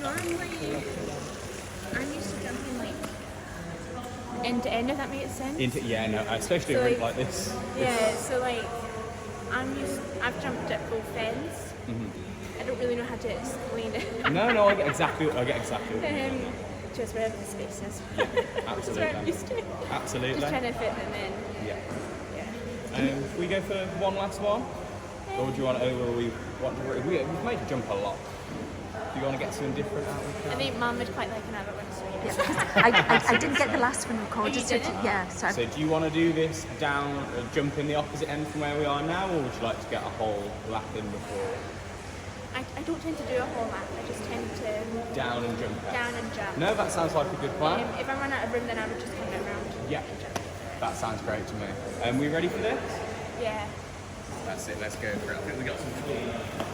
Normally, I'm used to jumping like end to end, if that makes sense. Yeah, no, especially So, a rink like this. Yeah, so like I've jumped at both ends. I don't really know how to explain it. No, I get exactly what Just wherever the space is. Yeah, That's what I'm absolutely. used to. Absolutely. Just trying to fit them in. Yeah. We go for one last one? Or do you want we've made you jump a lot. Do you want to get something different out of it? I think Mum would quite like another one, so Yeah, because I didn't get the last one recorded. you didn't? So do you want to do this down, jump in the opposite end from where we are now, or would you like to get a whole lap in before? I don't tend to do a whole lap. I just tend to Down and jump out. down and jump. No, that sounds like a good plan. If I run out of room, then I would just come around. Yeah, that sounds great to me. We ready for this? Yeah. That's it, let's go for it. I think we got some fun.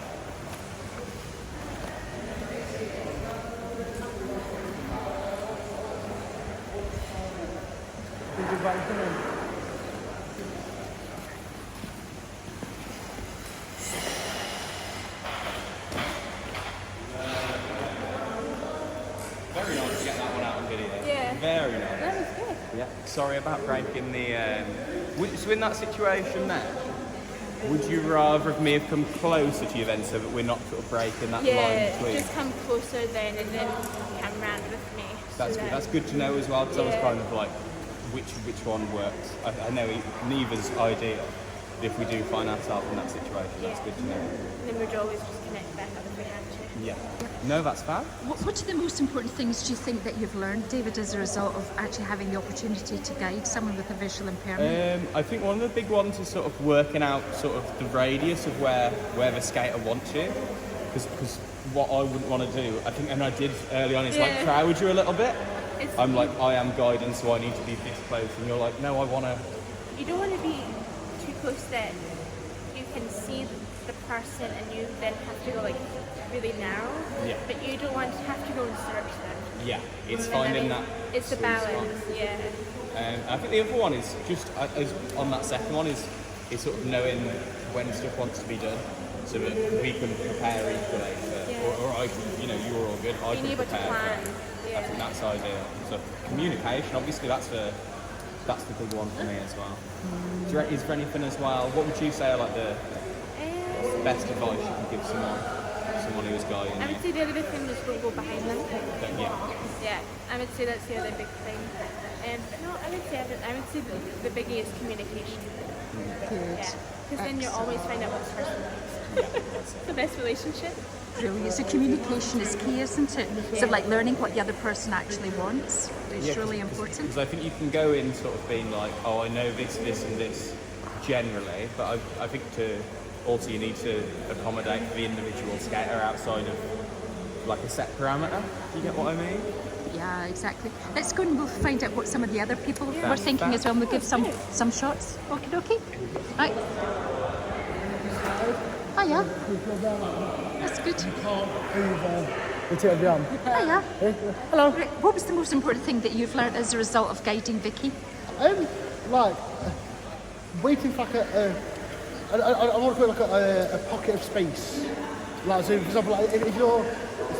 Very nice to get that one out on video. Yeah. Very nice. That was good. Yeah. Sorry about breaking the. So in that situation there, would you rather me have come closer to you then, so that we're not sort of breaking that line Yeah, between? just come closer then, and then come round with me. That's so good. that- That's good to know as well, because I was Yeah. kind of like, which one works. I know neither's ideal. But if we do find ourselves in that situation, that's Yeah. good to know. And then we'd always just connect back up if we had to. Yeah. No, that's fab. What are the most important things do you think that you've learned, David, as a result of actually having the opportunity to guide someone with a visual impairment? I think one of the big ones is sort of working out sort of the radius of where the skater wants you. Because what I wouldn't want to do, I think, and I did early on, is like Yeah. crowd you a little bit. It's- I'm like, I am guiding, so I need to be this close. And you're like, no, I want to. You don't want to be too close that you can see the person and you then have to go like really narrow. Yeah. But you don't want to have to go and search them. Yeah, it's And I finding mean, that. It's the sweet spot. balance, yeah. I think the other one is just on that second one is sort of knowing when stuff wants to be done, so that we can prepare equally. Or I can, you're all good. I Being can able to prepare. plan. I think that's ideal. So communication, obviously, that's the big one for me as well. Is there anything as well? What would you say are like the best advice you can give someone who is guiding I you? would say the other big thing was don't go behind them. Yeah. Yeah, I would say that's the other big thing. But no, I would say the biggie is communication. Good. Yeah, because then you always find out what the person wants. The best relationship. Brilliant. So communication is key, isn't it? So like learning what the other person actually wants is really important. Because I think you can go in sort of being like, oh, I know this, this and this generally, but I think also you need to accommodate the individual skater outside of like a set parameter. Do you get what I mean? Yeah, exactly. Let's go and we'll find out what some of the other people were thinking as well, and we'll give some shots. Okie dokie. Right. Oh yeah. That's good. Oh yeah. Hello. Right. What was the most important thing that you've learned as a result of guiding Vicky? Waiting for like I want to put like a pocket of space. Like, so for example, like, if you're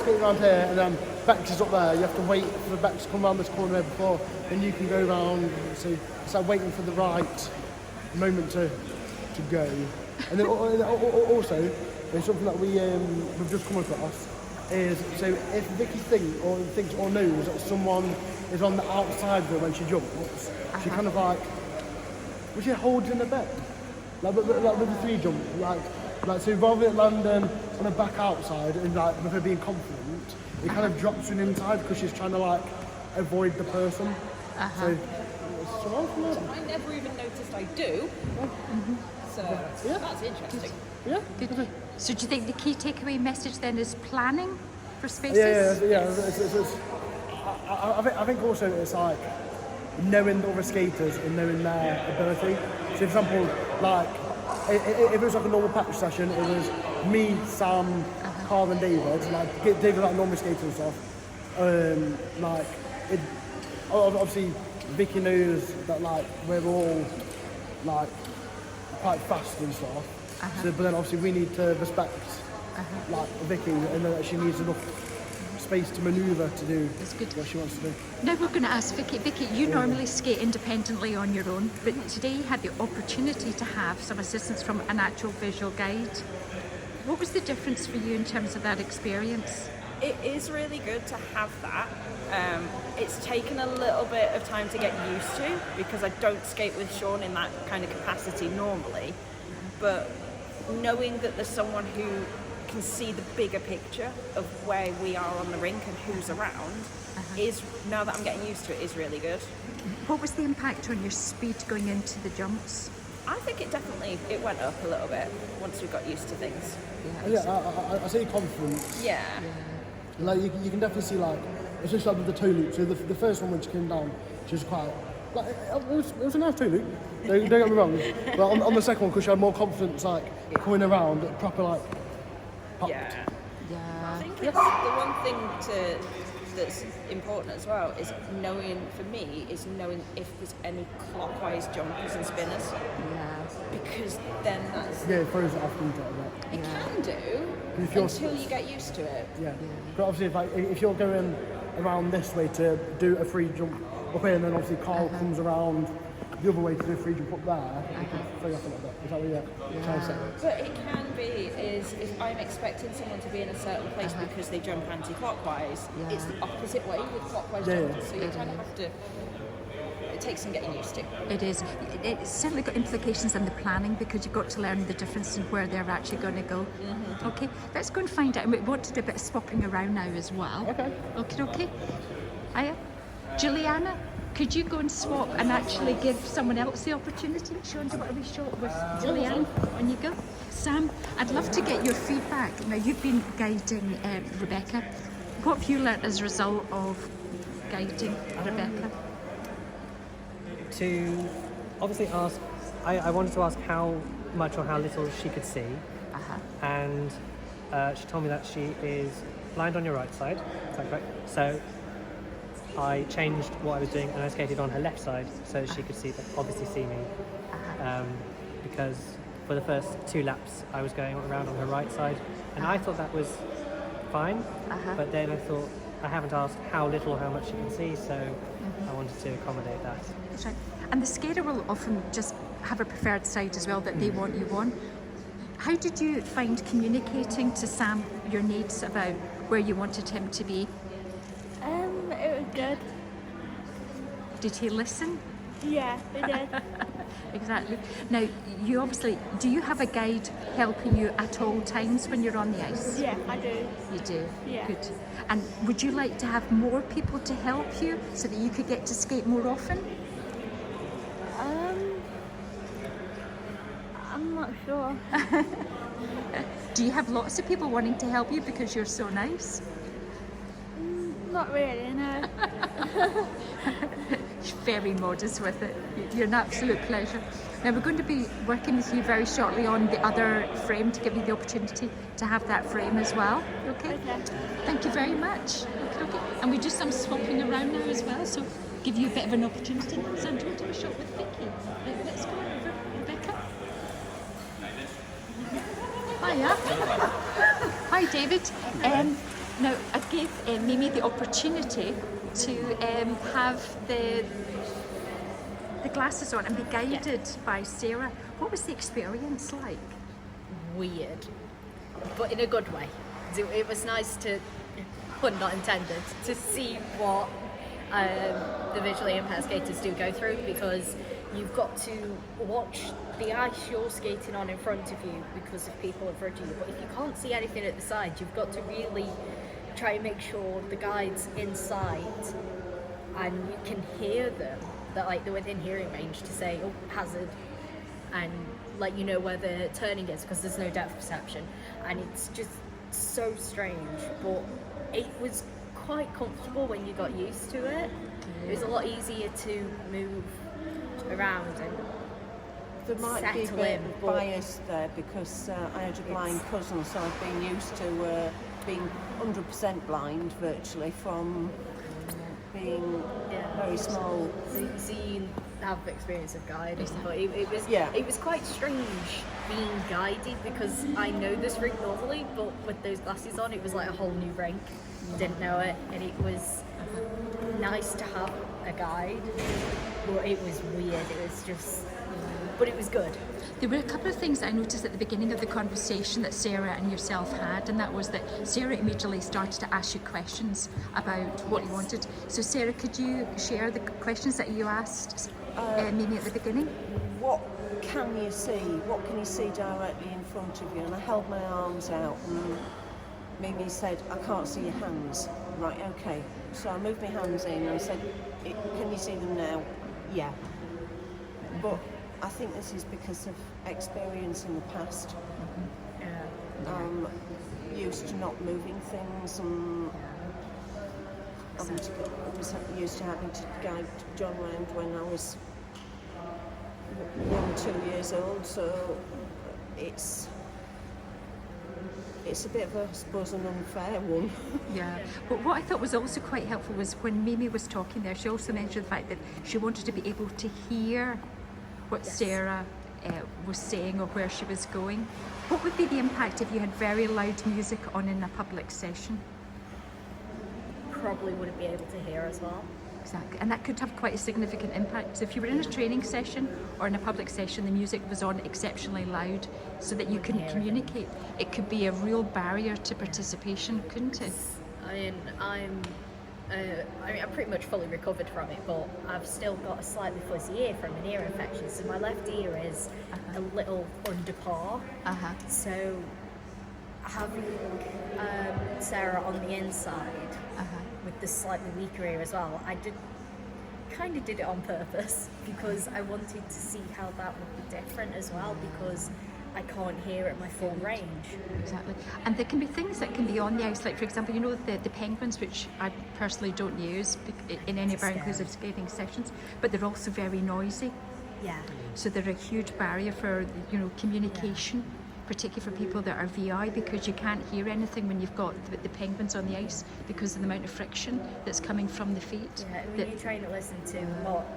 skating around here and then Bex is up there, you have to wait for the Bex to come around this corner there before, then you can go around. So it's like waiting for the right moment to go. And then also, there's something that we've just come across is, so if Vicky thinks or knows that someone is on the outside of her when she jumps, she kind of like, would she hold in the bed? Like with the three jump, like so rather than landing on her back outside and like with her being confident, it kind of drops her inside because she's trying to like avoid the person. So I never even noticed I do. So that's interesting. yeah. Good. So do you think the key takeaway message then is planning for spaces? Yeah. I think also it's like knowing the other skaters and knowing their ability. So for example, like if it was like a normal practice session, it was me, Sam, Carl and David. Like David like normal skater and stuff. Obviously Vicky knows that like we're all like quite fast and stuff. So, but then obviously we need to respect like Vicky and that she needs enough space to manoeuvre to do That's good. what she wants to do. Now we're going to ask Vicky. Vicky, you normally skate independently on your own, but today you had the opportunity to have some assistance from an actual visual guide. What was the difference for you in terms of that experience? It is really good to have that. It's taken a little bit of time to get used to because I don't skate with Sean in that kind of capacity normally, but knowing that there's someone who can see the bigger picture of where we are on the rink and who's around is, now that I'm getting used to it, is really good. What was the impact on your speed going into the jumps? I think it went up a little bit once we got used to things. I see confidence. Yeah. Like you can definitely see, like, especially like with the toe loop. So the first one when she came down, she was quite like it was a nice toe loop. Don't get me wrong. But on the second one, because she had more confidence, like coming around, proper like popped. Yeah. Yeah. I think it's the one thing that's important as well is knowing, for me, is knowing if there's any clockwise jumpers and spinners. Yeah. Because then that's... Yeah, it throws it off into it. It can do, If you're- until you get used to it. Yeah. But obviously, if you're going around this way to do a free jump up here, and then obviously Carl comes around the other way to do a free jump up there, you can throw you off a little bit. Is that what you're trying to say? But it can be, is if I'm expecting someone to be in a certain place because they jump anti-clockwise, it's the opposite way with clockwise jumpers. So you kind of have to... It takes some getting used to. It is. It's certainly got implications in the planning because you've got to learn the difference in where they're actually going to go. Okay, let's go and find out. And we want to do a bit of swapping around now as well. Okay. Okay. Hiya. Juliana, could you go and swap and actually give someone else the opportunity? Sean, do you want to be short with Juliana? On you go. Sam, I'd love to get your feedback. Now, you've been guiding Rebecca. What have you learnt as a result of guiding Rebecca? To obviously ask, I wanted to ask how much or how little she could see, and she told me that she is blind on your right side. Is that correct? So I changed what I was doing and I skated on her left side so she could obviously see me, because for the first 2 laps I was going around on her right side, and I thought that was fine, but then I thought I haven't asked how little or how much she can see, so I wanted to accommodate that. That's right. And the skater will often just have a preferred side as well that they want you on. How did you find communicating to Sam your needs about where you wanted him to be? It was good. Did he listen? Yeah, it did. Exactly. Now, you obviously, do you have a guide helping you at all times when you're on the ice? Yeah, I do. You do? Yeah. Good. And would you like to have more people to help you so that you could get to skate more often? I'm not sure. Do you have lots of people wanting to help you because you're so nice? Not really, no. Very modest with it. You're an absolute pleasure. Now we're going to be working with you very shortly on the other frame to give you the opportunity to have that frame as well. Okay? Okay. Thank you very much. Okay. And we do some swapping around now as well, so give you a bit of an opportunity. So do you want to have a shot with Vicky? Let's go over Rebecca. Hiya. Hi David. Now I gave Mimi the opportunity to have the glasses on and be guided by Sarah. What was the experience like? Weird, but in a good way. It was nice to, pun not intended, to see what the visually impaired skaters do go through, because you've got to watch the ice you're skating on in front of you because of people in front of you. But if you can't see anything at the side, you've got to really try and make sure the guide's inside and you can hear them, that like they're within hearing range to say, oh, hazard, and let you know where the turning is, because there's no depth perception. And it's just so strange, but it was quite comfortable when you got used to it. It was a lot easier to move around and there might be a settle bit in, of but bias there because I had a blind cousin, so I've been used to being 100% blind virtually from being very small. so you have experience of guiding, but it was Yeah. it was quite strange being guided because I know this rink normally, but with those glasses on, it was like a whole new rink. Didn't know it, and it was nice to have a guide, but it was weird. It was just, but it was good. There were a couple of things I noticed at the beginning of the conversation that Sarah and yourself had, and that was that Sarah immediately started to ask you questions about what you wanted. So Sarah, could you share the questions that you asked Mimi at the beginning? What can you see? What can you see directly in front of you? And I held my arms out and Mimi said, I can't see your hands. Right, okay. So I moved my hands in and I said, can you see them now? Yeah. But I think this is because of experience in the past. I'm used to not moving things and I was used to having to guide John around when I was 1 or 2 years old, so it's a bit of a, I suppose, an unfair one. Yeah, but what I thought was also quite helpful was when Mimi was talking there, she also mentioned the fact that she wanted to be able to hear what Sarah was saying or where she was going. What would be the impact if you had very loud music on in a public session? Probably wouldn't be able to hear as well. Exactly, and that could have quite a significant impact. So if you were in a training session or in a public session, the music was on exceptionally loud so that you couldn't communicate. It could be a real barrier to participation, couldn't it? I'm pretty much fully recovered from it, but I've still got a slightly fuzzy ear from an ear infection. So my left ear is a little under par. So having Sarah on the inside with the slightly weaker ear as well, I kind of did it on purpose because I wanted to see how that would be different as well, because I can't hear at my full range. Exactly. And there can be things that can be on the ice, like for example, you know, the penguins, which I personally don't use in any of our inclusive skating sessions, but they're also very noisy. Yeah. So they're a huge barrier for, you know, communication, particularly for people that are VI, because you can't hear anything when you've got the penguins on the ice because of the amount of friction that's coming from the feet. Yeah, when you're trying to listen to what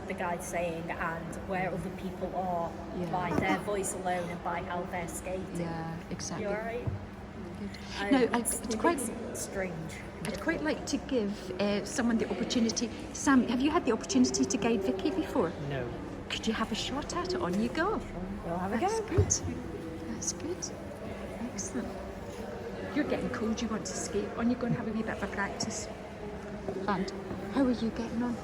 the guide's saying and where other people are by their voice alone and by how they're skating. Yeah, exactly. You're right. Good. Now, it's quite strange. I'd quite like to give someone the opportunity. Sam, have you had the opportunity to guide Vicky before? No. Could you have a shot at it? On you go. We'll have a That's go. good. That's good. Excellent. You're getting cold, you want to skate on, you're going to have a wee bit of a practice. And how are you getting on?